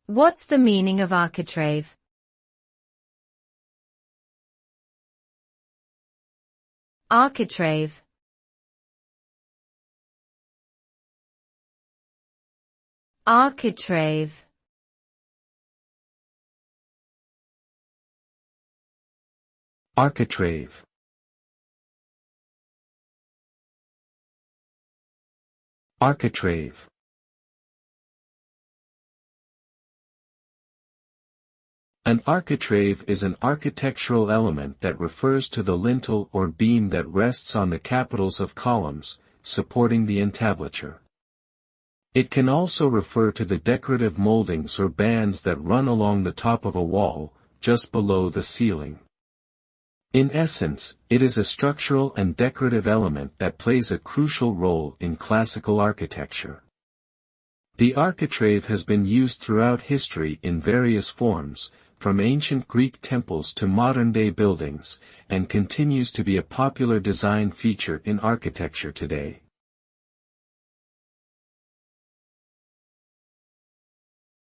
What's the meaning of architrave? Architrave. Architrave. Architrave. Architrave. An architrave is an architectural element that refers to the lintel or beam that rests on the capitals of columns, supporting the entablature. It can also refer to the decorative moldings or bands that run along the top of a wall, just below the ceiling. In essence, it is a structural and decorative element that plays a crucial role in classical architecture. The architrave has been used throughout history in various forms, from ancient Greek temples to modern-day buildings, and continues to be a popular design feature in architecture today.